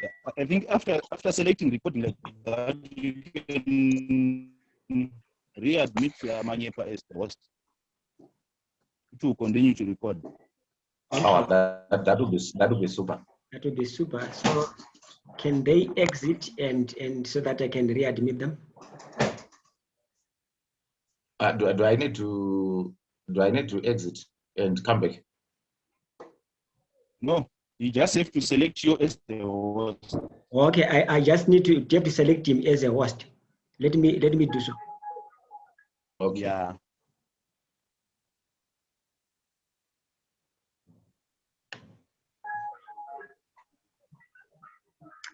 Yeah. I think after selecting recording like that, you can readmit Manyepa as the host to continue to record. Oh, that would be super. That would be super. So can they exit and so that I can readmit them? Do I need to exit and come back? No, you just have to select you as the host. Okay, I just have to select him as a host. Let me do so. Okay. Yeah.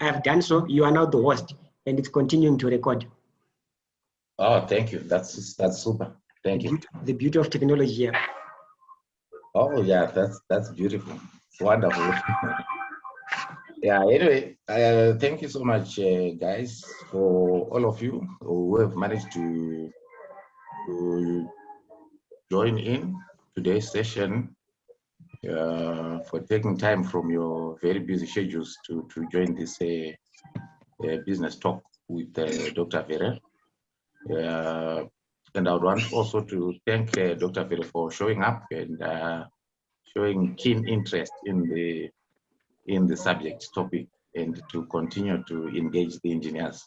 I have done so. You are now the host, and it's continuing to record. Oh, thank you. That's super. Thank you. The beauty of technology here. Oh yeah, that's beautiful. It's wonderful. Yeah. Anyway, thank you so much, guys, for all of you who have managed to join in today's session, for taking time from your very busy schedules to join this business talk with Dr. Vere. And I would want also to thank Dr. Vere for showing up and showing keen interest in the subject topic and to continue to engage the engineers.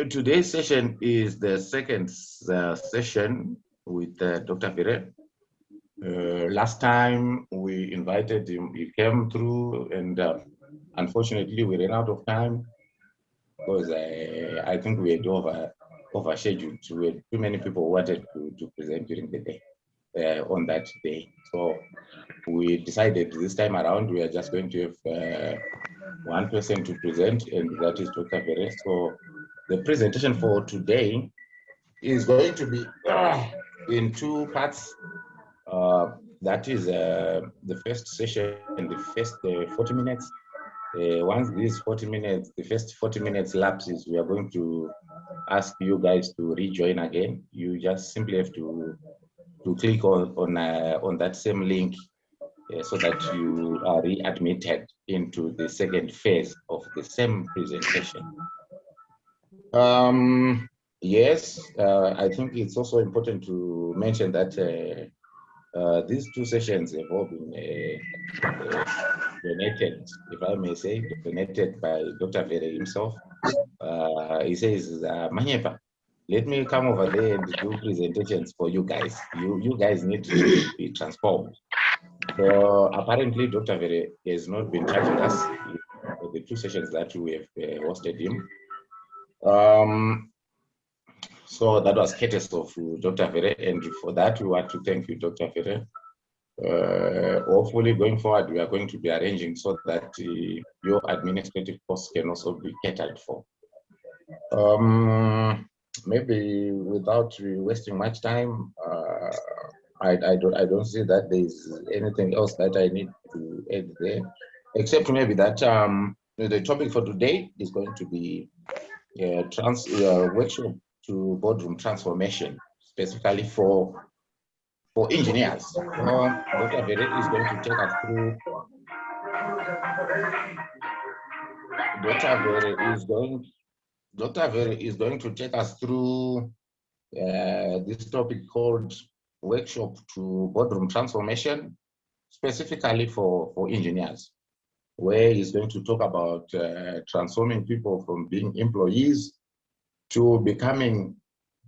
Today's session is the second session with Dr. Vere. Last time we invited him, he came through, and unfortunately we ran out of time because I think we had overscheduled. We had too many people who wanted to present during the day on that day. So we decided this time around we are just going to have one person to present, and that is Dr. Vere. So the presentation for today is going to be in two parts. That is the first session, the first 40 minutes. Once these 40 minutes, the first 40 minutes lapses, we are going to ask you guys to rejoin again. You just simply have to click on that same link so that you are readmitted into the second phase of the same presentation. Yes, I think it's also important to mention that these two sessions have all been donated, if I may say, donated by Dr. Vere himself. He says, Manyepa, let me come over there and do presentations for you guys. You guys need to be transformed. So apparently, Dr. Vere has not been charging us for the two sessions that we have hosted him. So that was courtesy of Dr. Vere, and for that we want to thank you, Dr. Vere. Hopefully going forward, we are going to be arranging so that your administrative costs can also be catered for. Maybe without wasting much time, I don't see that there is anything else that I need to add there, except maybe that the topic for today is going to be workshop to boardroom transformation, specifically for engineers. Dr. Vere is going to take us through. Dr. Vere is going to take us through this topic called workshop to boardroom transformation, specifically for engineers, where he's going to talk about transforming people from being employees to becoming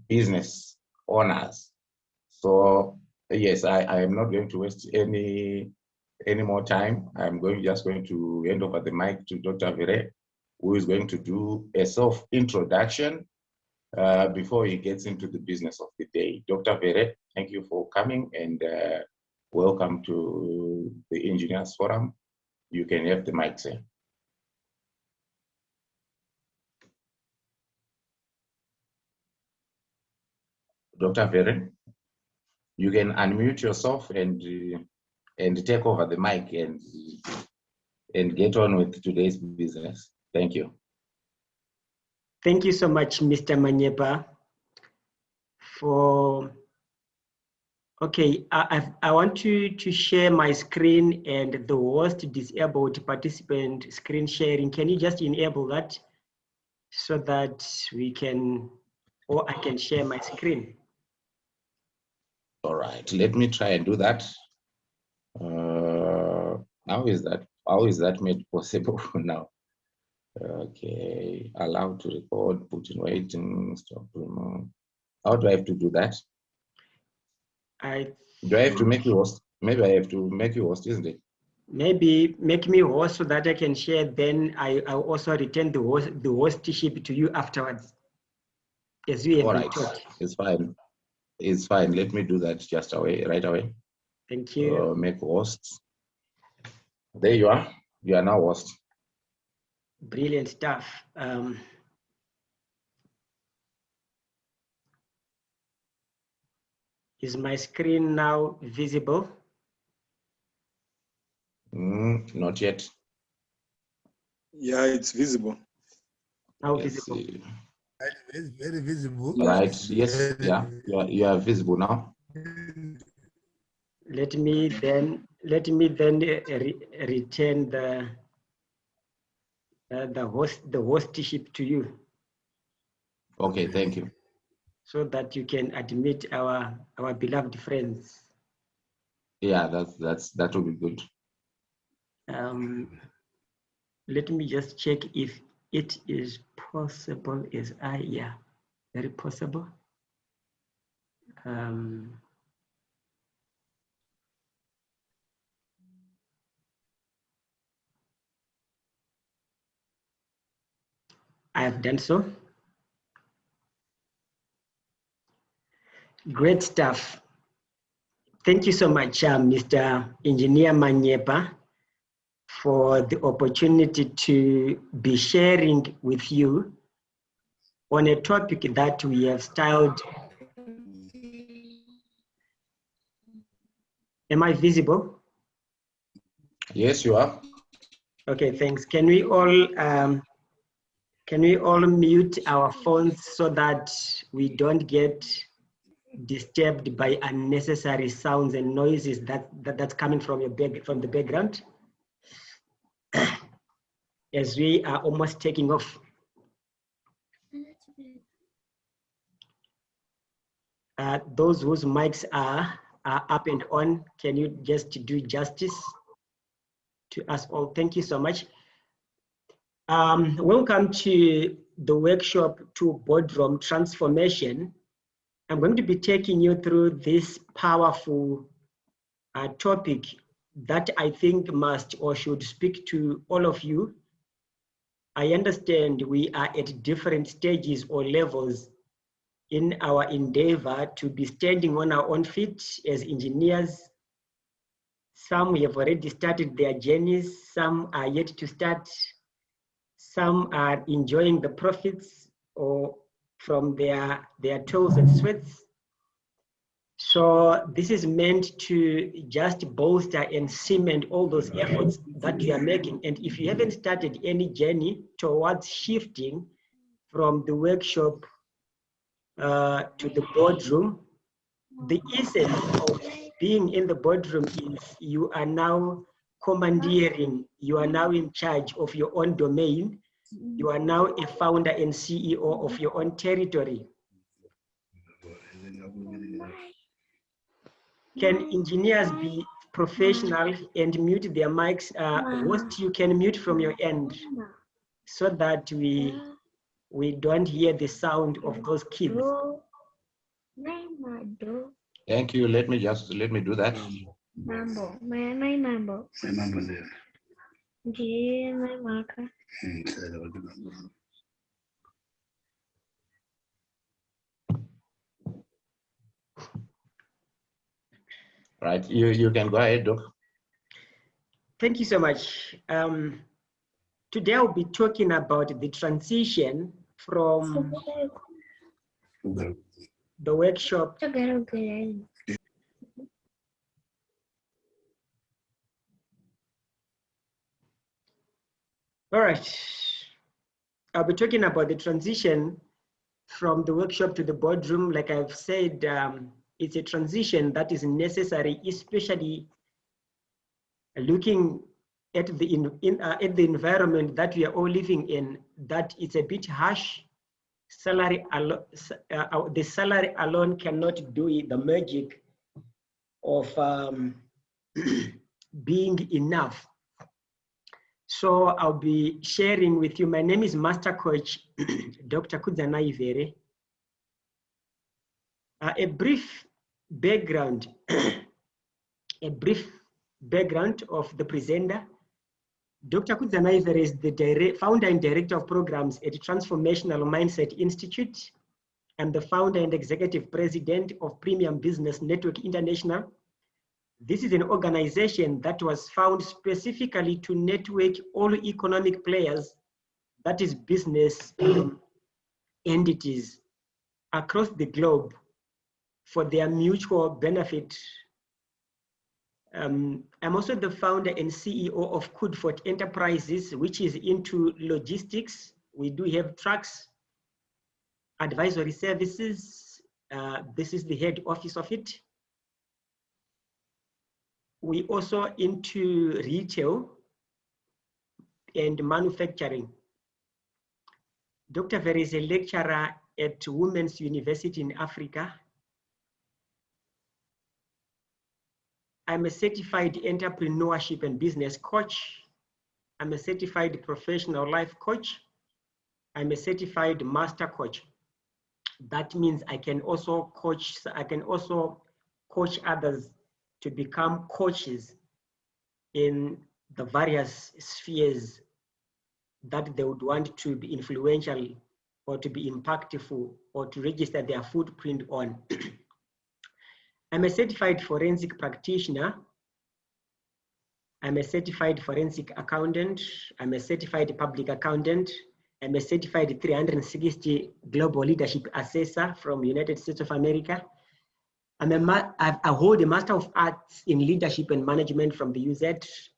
business owners. So yes, I am not going to waste any more time. I'm just going to hand over the mic to Dr. Vere, who is going to do a self-introduction before he gets into the business of the day. Dr. Vere, thank you for coming, and welcome to the Engineers Forum. You can have the mic, sir. Dr. Vere, you can unmute yourself and take over the mic and get on with today's business. Thank you. Thank you so much, Mr. Manyepa, for Okay, I want to share my screen and the host disabled participant screen sharing. Can you just enable that so that we can, or I can share my screen? All right, let me try and do that. How is that made possible now? Okay, allow to record, put in waiting, stop, remove. How do I have to do that? Do I have to make you host? Maybe I have to make you host, isn't it? Maybe make me host so that I can share. Then I'll also return the hostship to you afterwards, as we have All been right, taught. it's fine. It's fine. Let me do that just right away. Thank you. Make host. There you are. You are now host. Brilliant stuff. Is my screen now visible? Not yet. Yeah, it's visible. Now Let's visible. see. It's very visible. Right. Yes. Yeah. You are visible now. Let me then return the hostship to you, Okay. Thank you. so that you can admit our beloved friends. Yeah. That will be good. Let me just check if it is possible. Yeah, very possible. I have done so. Great stuff. Thank you so much, Mr. Engineer Manyepa, for the opportunity to be sharing with you on a topic that we have styled. Am I visible? Yes, you are. Okay, thanks. Can we all mute our phones so that we don't get disturbed by unnecessary sounds and noises that's coming from from the background, as we are almost taking off. Those whose mics are up and on, can you just do justice to us all? Thank you so much. Welcome to the workshop to Boardroom Transformation. I'm going to be taking you through this powerful topic that I think must or should speak to all of you. I understand we are at different stages or levels in our endeavor to be standing on our own feet as engineers. Some have already started their journeys, some are yet to start, some are enjoying the profits or from their toils and sweats. So this is meant to just bolster and cement all those efforts that you are making. And if you haven't started any journey towards shifting from the workshop to the boardroom, the essence of being in the boardroom is you are now commandeering, you are now in charge of your own domain, you are now a founder and CEO of your own territory. Can engineers be professional and mute their mics? Host, you can mute from your end so that we don't hear the sound of those kids. Thank you. Let me do that. Mambo. My mambo. My mambo there. Yeah, my marker. Right. You can go ahead, Doc. Thank you so much. Today I'll be talking about the transition from the workshop All right. I'll be talking about the transition from the workshop to the boardroom. Like I've said, it's a transition that is necessary, especially looking at the environment that we are all living in, that it's a bit harsh. The salary alone cannot do the magic of being enough. So I'll be sharing with you. My name is Master Coach Dr. Kudzanaivere. A brief background, of the presenter. Dr. Kudzanaivere is the founder and director of programs at Transformational Mindset Institute. I'm the founder and executive president of Premium Business Network International. This is an organization that was found specifically to network all economic players, that is business entities across the globe for their mutual benefit. I'm also the founder and CEO of Coodfort Enterprises, which is into logistics. We do have trucks, advisory services. This is the head office of it. We also into retail and manufacturing. Dr. Vere is a lecturer at Women's University in Africa. I'm a certified entrepreneurship and business coach. I'm a certified professional life coach. I'm a certified master coach. That means I can also coach others to become coaches in the various spheres that they would want to be influential or to be impactful or to register their footprint on. I'm a certified forensic practitioner. I'm a certified forensic accountant. I'm a certified public accountant. I'm a certified 360 global leadership assessor from United States of America. I hold a Master of Arts in Leadership and Management from the UZ.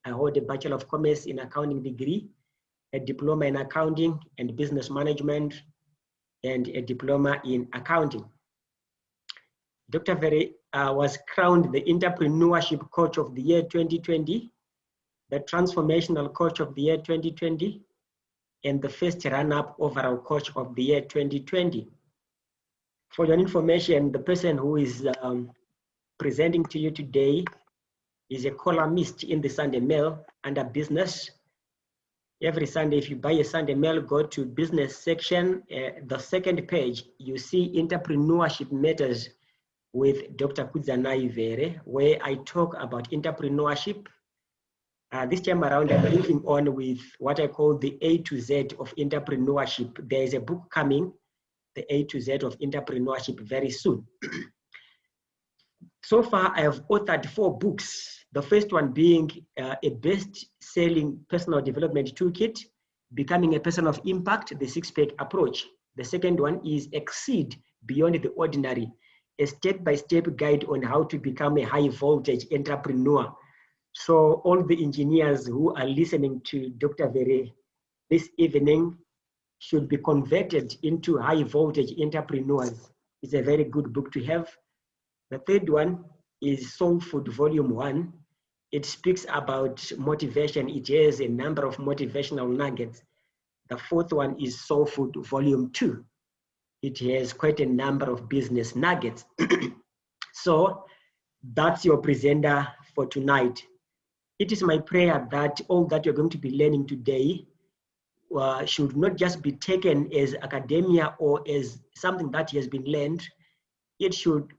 I hold a Bachelor of Commerce in Accounting degree, a Diploma in Accounting and Business Management, and a Diploma in Accounting. Dr. Vere was crowned the Entrepreneurship Coach of the Year 2020, the Transformational Coach of the Year 2020, and the first runner-up overall Coach of the Year 2020. For your information, the person who is presenting to you today is a columnist in the Sunday Mail under business. Every Sunday, if you buy a Sunday Mail, go to business section, the second page, you see Entrepreneurship Matters with Dr. Kudzanaivere, where I talk about entrepreneurship. This time around, I'm moving on with what I call the A to Z of entrepreneurship. There is a book coming, the A to Z of entrepreneurship, very soon. So far, I have authored 4 books. The first one being a best-selling personal development toolkit, Becoming a Person of Impact, the 6-pack approach. The second one is Exceed Beyond the Ordinary, a step-by-step guide on how to become a high-voltage entrepreneur. So all the engineers who are listening to Dr. Vere this evening should be converted into high-voltage entrepreneurs. It's a very good book to have. The third one is Soul Food Volume 1. It speaks about motivation. It has a number of motivational nuggets. The fourth one is Soul Food Volume 2. It has quite a number of business nuggets. So that's your presenter for tonight. It is my prayer that all that you're going to be learning today should not just be taken as academia or as something that has been learned. It should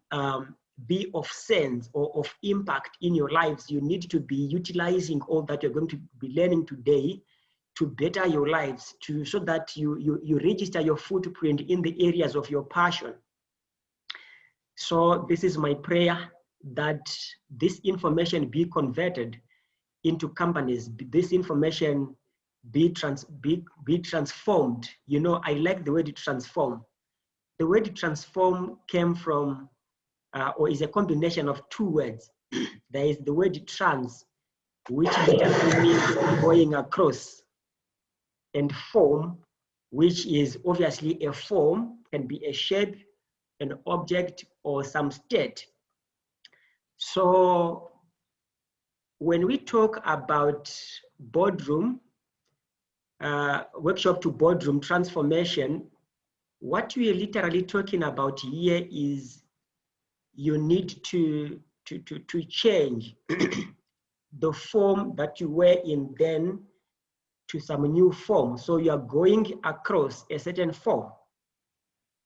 be of sense or of impact in your lives. You need to be utilizing all that you're going to be learning today to better your lives, so that you register your footprint in the areas of your passion. So this is my prayer, that this information be converted into companies, this information be transformed. You know, I like the word transform. The word transform came from, or is a combination of 2 words. There is the word trans, which literally means going across, and form, which is obviously a form, can be a shape, an object, or some state. So when we talk about boardroom, workshop to boardroom transformation, what we are literally talking about here is you need to change the form that you were in then to some new form. So you are going across a certain form.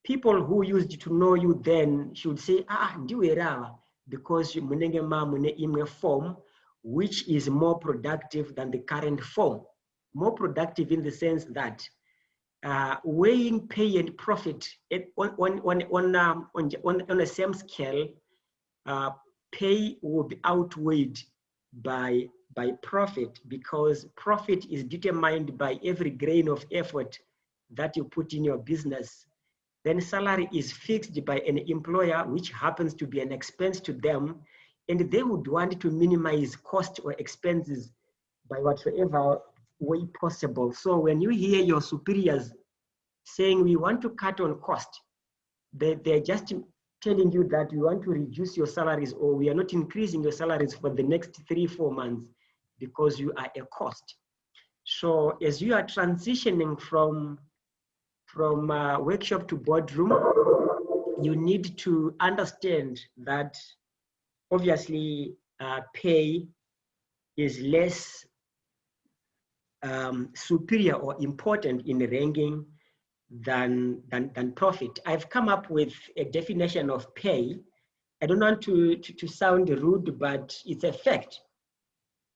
People who used to know you then should say, ndiwe rawa, because munenge ma mune imwe form which is more productive than the current form. More productive in the sense that weighing pay and profit on a same scale, pay will be outweighed by profit, because profit is determined by every grain of effort that you put in your business. Then salary is fixed by an employer, which happens to be an expense to them, and they would want to minimize cost or expenses by whatsoever way possible. So when you hear your superiors saying we want to cut on cost, they're just telling you that we want to reduce your salaries, or we are not increasing your salaries for the next 3-4 months because you are a cost. So as you are transitioning from workshop to boardroom, you need to understand that obviously pay is less superior or important in ranking than profit. I've come up with a definition of pay. I don't want to sound rude, but it's a fact.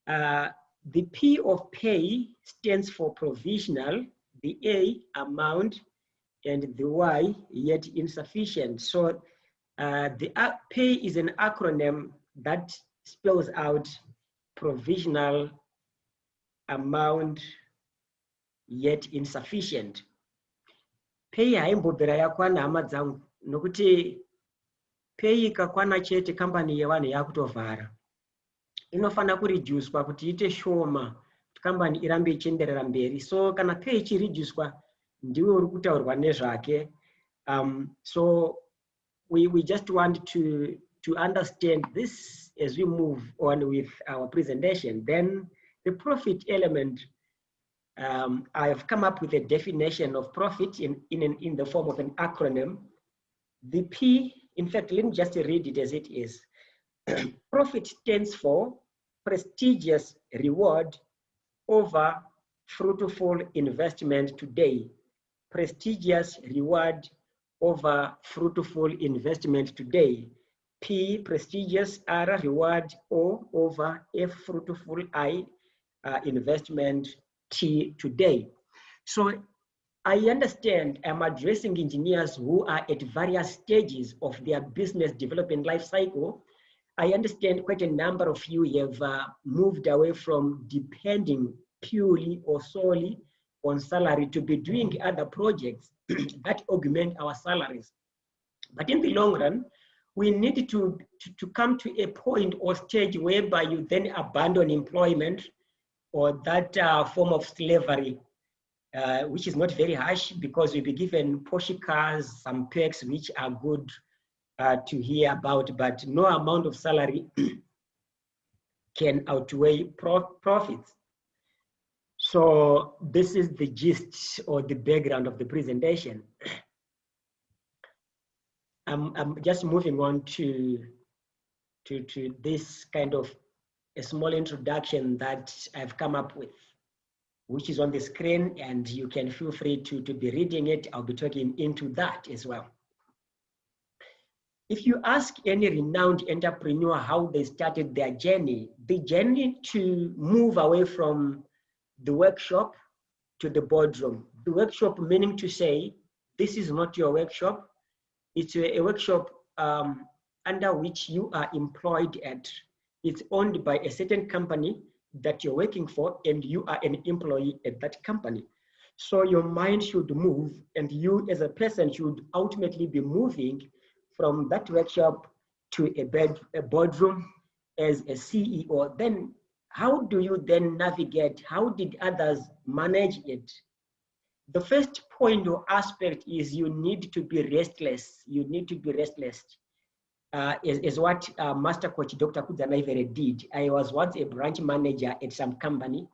The P of pay stands for provisional, the A, amount, and the Y, yet insufficient. So the pay is an acronym that spells out provisional, amount, yet insufficient. Pay haimbobhera yakwana hama dzangu, nokuti pay ikakwana chete company yevanhu yakutovhara. Inofana kureducwa kuti ite shoma, kuti company irambe ichienderera mberi. So kana pay ichireducwa, ndiwe uri kutaurwa nezvake. So we just want to understand this as we move on with our presentation. Then the profit element, I have come up with a definition of profit in the form of an acronym. The P, in fact, let me just read it as it is. Profit stands for prestigious reward over fruitful investment today. Prestigious reward over fruitful investment today. P, prestigious, R, reward, O, over, F, fruitful, I, investment, T, today. So I understand I'm addressing engineers who are at various stages of their business development life cycle. I understand quite a number of you have moved away from depending purely or solely on salary to be doing other projects that augment our salaries. But in the long run, we need to come to a point or stage whereby you then abandon employment or that form of slavery, which is not very harsh, because you'll be given Porsche cars, some perks which are good to hear about, but no amount of salary can outweigh profits. So this is the gist or the background of the presentation. I'm just moving on to this kind of a small introduction that I've come up with, which is on the screen, and you can feel free to be reading it. I'll be talking into that as well. If you ask any renowned entrepreneur how they started their journey, the journey to move away from the workshop to the boardroom. The workshop meaning to say, this is not your workshop. It's a workshop under which you are employed at. It's owned by a certain company that you're working for, and you are an employee at that company. So your mind should move, and you as a person should ultimately be moving from that workshop to a boardroom as a CEO. Then how do you then navigate? How did others manage it? The first point or aspect is you need to be restless. You need to be restless. is what Master Coach Dr. Kudzanaivere did. I was once a branch manager at some company.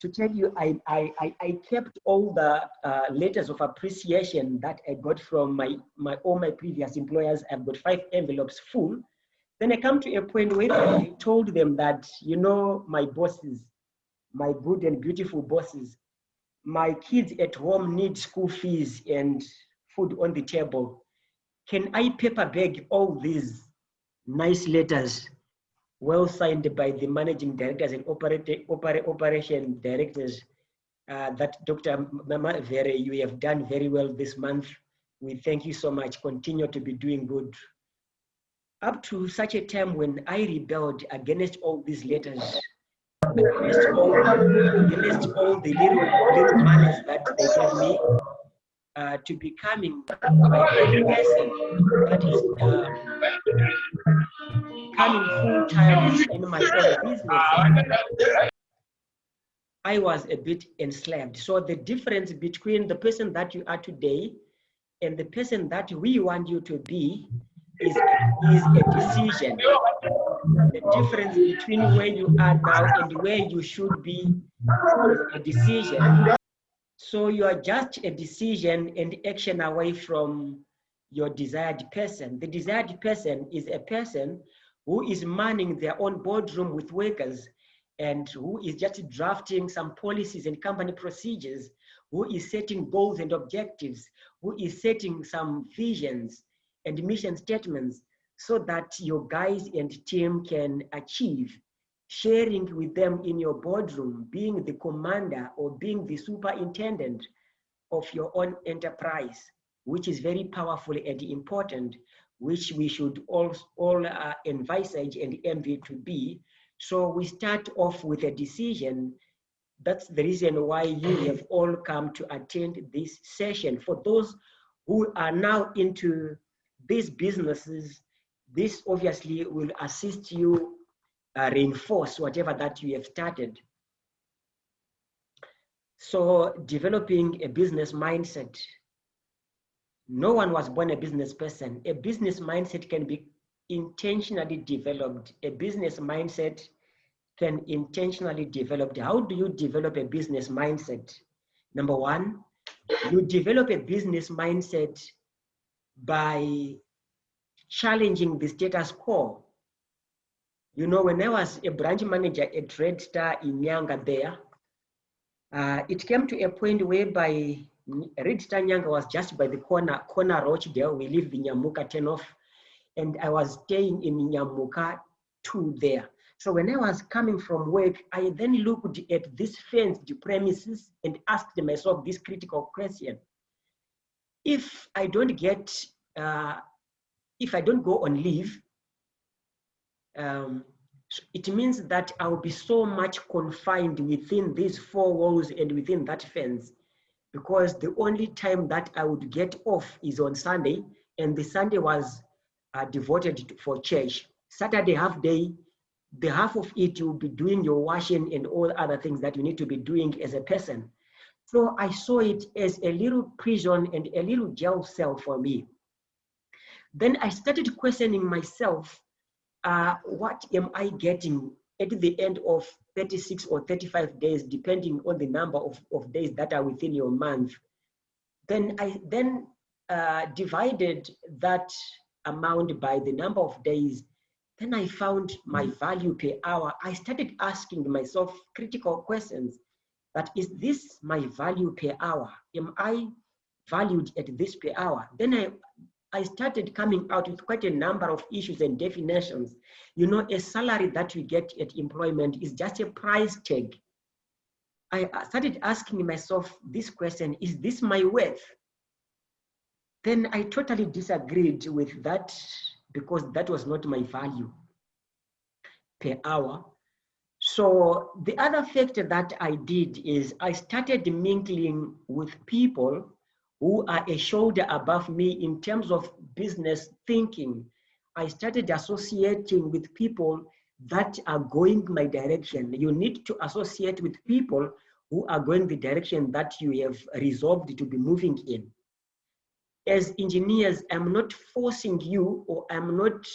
To tell you, I kept all the letters of appreciation that I got from all my previous employers. I've got 5 envelopes full. Then I come to a point where I told them that, you know, my bosses, my good and beautiful bosses, my kids at home need school fees and food on the table. Can I paper bag all these nice letters, well signed by the managing directors and operation directors, that Dr. Mama Vere, you have done very well this month. We thank you so much. Continue to be doing good. Up to such a time when I rebelled against all these letters, against all the little manners that they gave me, to becoming my own person that is coming full time in my own business. I was a bit enslaved. So the difference between the person that you are today and the person that we want you to be is a decision. The difference between where you are now and where you should be is a decision. So you are just a decision and action away from your desired person. The desired person is a person who is manning their own boardroom with workers and who is just drafting some policies and company procedures, who is setting goals and objectives, who is setting some visions and mission statements so that your guys and team can achieve, sharing with them in your boardroom, being the commander or being the superintendent of your own enterprise, which is very powerful and important, which we should all envisage and envy to be. So we start off with a decision. That's the reason why you have all come to attend this session. For those who are now into these businesses, this obviously will assist you reinforce whatever that you have started. So developing a business mindset. No one was born a business person. A business mindset can be intentionally developed. A business mindset can intentionally developed. How do you develop a business mindset? Number one, you develop a business mindset by challenging the status quo. You know, when I was a branch manager at Red Star in Nyanga there, it came to a point whereby Red Star Nyanga was just by the corner Rochdale. We live in Nyamuka 10 off, and I was staying in Nyamuka 2 there. So when I was coming from work, I then looked at this fenced premises and asked myself this critical question. If I don't get, if I don't go on leave, it means that I'll be so much confined within these 4 walls and within that fence, because the only time that I would get off is on Sunday, and the Sunday was devoted for church. Saturday half day, the half of it you'll be doing your washing and all other things that you need to be doing as a person. So I saw it as a little prison and a little jail cell for me. Then I started questioning myself, what am I getting at the end of 36 or 35 days, depending on the number of days that are within your month. Then I divided that amount by the number of days. Then I found my value per hour. I started asking myself critical questions. That is this my value per hour? Am I valued at this per hour? Then I started coming out with quite a number of issues and definitions. You know, a salary that we get at employment is just a price tag. I started asking myself this question, is this my worth? Then I totally disagreed with that, because that was not my value per hour. So the other factor that I did is I started mingling with people who are a shoulder above me in terms of business thinking. I started associating with people that are going my direction. You need to associate with people who are going the direction that you have resolved to be moving in. as engineers, I'm not forcing you, or I'm not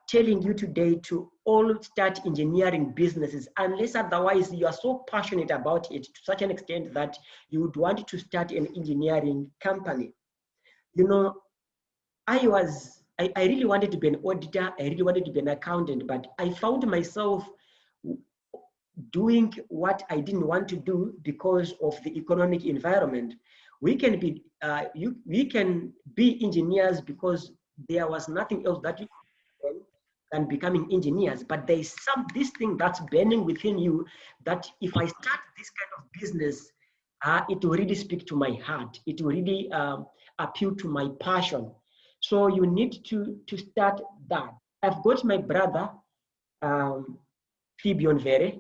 telling you today to all start engineering businesses, unless otherwise you are so passionate about it to such an extent that you would want to start an engineering company. You know, I really wanted to be an auditor, I really wanted to be an accountant, but I found myself doing what I didn't want to do because of the economic environment. We can be engineers because there was nothing else that we than becoming engineers. But there is this thing that's burning within you that if I start this kind of business, it will really speak to my heart. It will really appeal to my passion. So you need to start that. I've got my brother, Fibion Vere,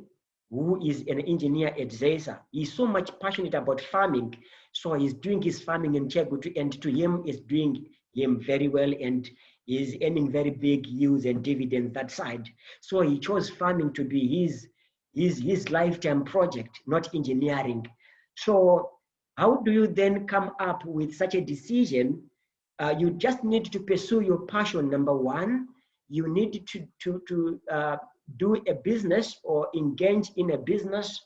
who is an engineer at ZESA. He's so much passionate about farming. So he's doing his farming in Chegutu, and to him is doing him very well, and is earning very big yields and dividends that side. So he chose farming to be his lifetime project, not engineering. So how do you then come up with such a decision? You just need to pursue your passion. Number one, you need to do a business or engage in a business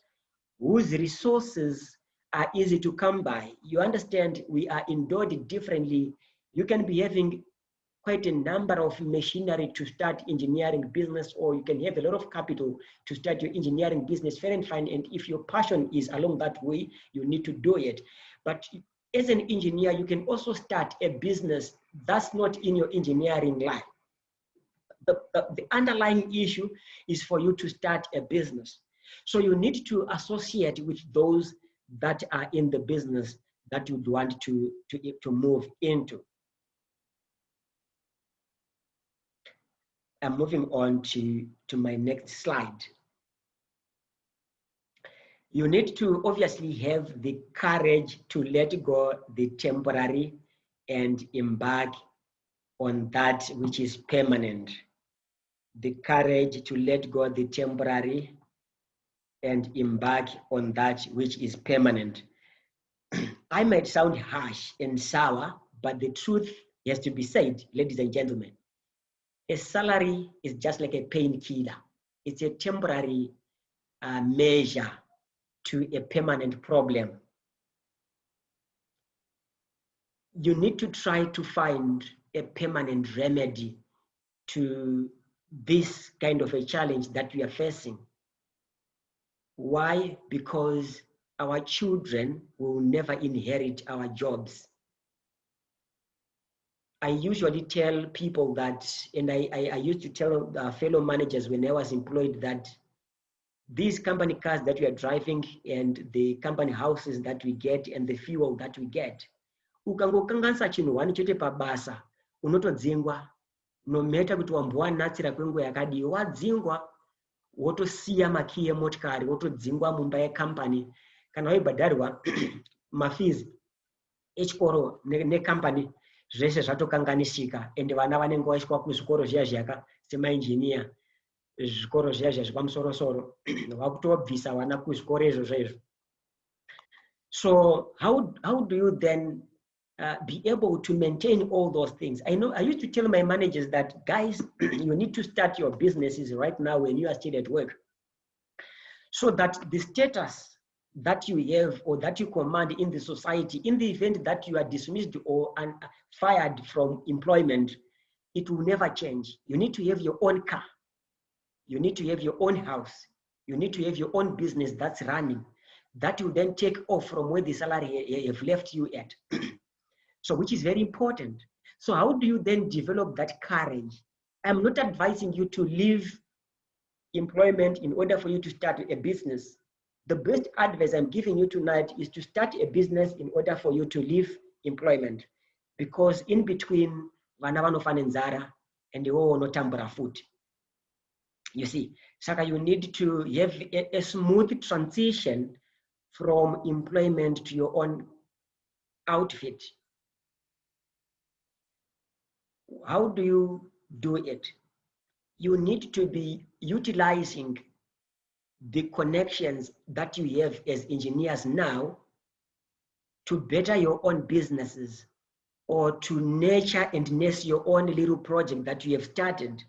whose resources are easy to come by. You understand, we are endowed differently. You can be having quite a number of machinery to start engineering business, or you can have a lot of capital to start your engineering business, fair and fine. And if your passion is along that way, you need to do it. But as an engineer, you can also start a business that's not in your engineering line. The underlying issue is for you to start a business. So you need to associate with those that are in the business that you would want to move into. I'm moving on to my next slide. You need to obviously have the courage to let go the temporary and embark on that which is permanent. The courage to let go the temporary and embark on that which is permanent. I might sound harsh and sour, but the truth has to be said, ladies and gentlemen. A salary is just like a painkiller. It's a temporary measure to a permanent problem. You need to try to find a permanent remedy to this kind of a challenge that we are facing. Why? Because our children will never inherit our jobs. I usually tell people that, and I used to tell fellow managers when I was employed, that these company cars that we are driving and the company houses that we get and the fuel that we get, ukangokanganisa chinhu wani chete pabasa unotodzingwa, no matter kuti wambowanatsira kwenguva yakadii, wadzingwa wotosiya makiyi emotikari, wotodzingwa mumba yecompany kana waibhadharwa mafees echikoro necompany zvese zvatokanganisika, ende vana vanenge vaiswa kuzvikoro zviya zviyaka semainjiniya, zvikoro zviya zviya zvepamusoro-soro, vakutobvisa vana kuzvikoro izvozvo. So how do you then be able to maintain all those things? I know I used to tell my managers that, guys, you need to start your businesses right now when you are still at work, so that the status that you have or that you command in the society, in the event that you are dismissed or fired from employment, it will never change. You need to have your own car. You need to have your own house. You need to have your own business that's running. That will then take off from where the salary have left you at. So, which is very important. So how do you then develop that courage? I'm not advising you to leave employment in order for you to start a business. The best advice I'm giving you tonight is to start a business in order for you to leave employment, because in between vana vanofana nzara and iwo unotambura futi. You see, Saka, you need to have a smooth transition from employment to your own outfit. How do you do it? You need to be utilizing the connections that you have as engineers now to better your own businesses or to nurture and nurse your own little project that you have started.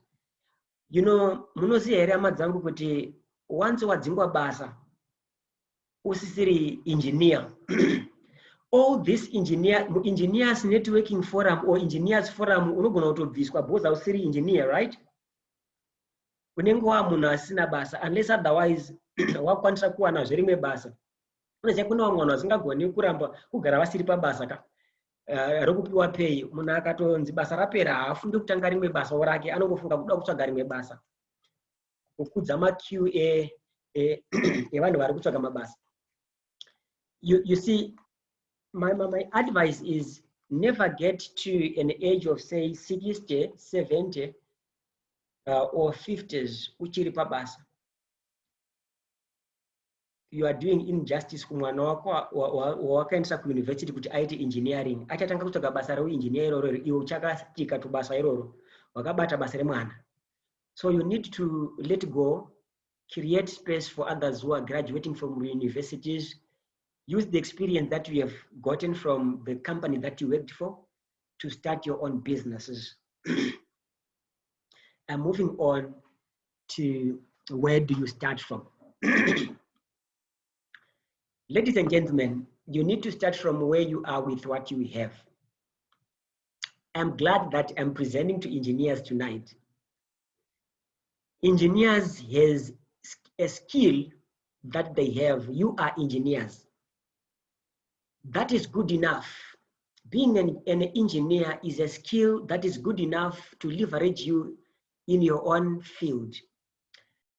You know, munoziya here hama dzangu kuti once wadzingwa basa usisiri engineer. All this engineers networking forum or engineers forum unogona kutobviswa because ausiri engineer, right? Unenge munhu asina basa unless otherwise wakwanisa kuwana zverimwe basa. Unoziva kuna vamwe vanhu vasingagoni kuramba kugara vasiri pabasa ka rokupiwa pay. Munhu akatonzi basa rapera haafundi kutanga rimwe basa rake, anongofunga kuda kutsvaga rimwe basa, kukudza maQA evanhu vari kutsvaga mabasa. You see, my advice is never get to an age of say 60, 70 or 50s uchiri pabasa. You are doing injustice kumwana wako wakaendesa kuuniversity kuti aite engineering, achatanga kutsvaga basa reuengineer iroro, iwe uchakastika tubasa iroro wakabata basa remwana. So you need to let go, create space for others who are graduating from universities. Use the experience that you have gotten from the company that you worked for to start your own businesses. And moving on to where do you start from? Ladies and gentlemen, you need to start from where you are with what you have. I'm glad that I'm presenting to engineers tonight. Engineers has a skill that they have. You are engineers. That is good enough. Being an engineer is a skill that is good enough to leverage you in your own field.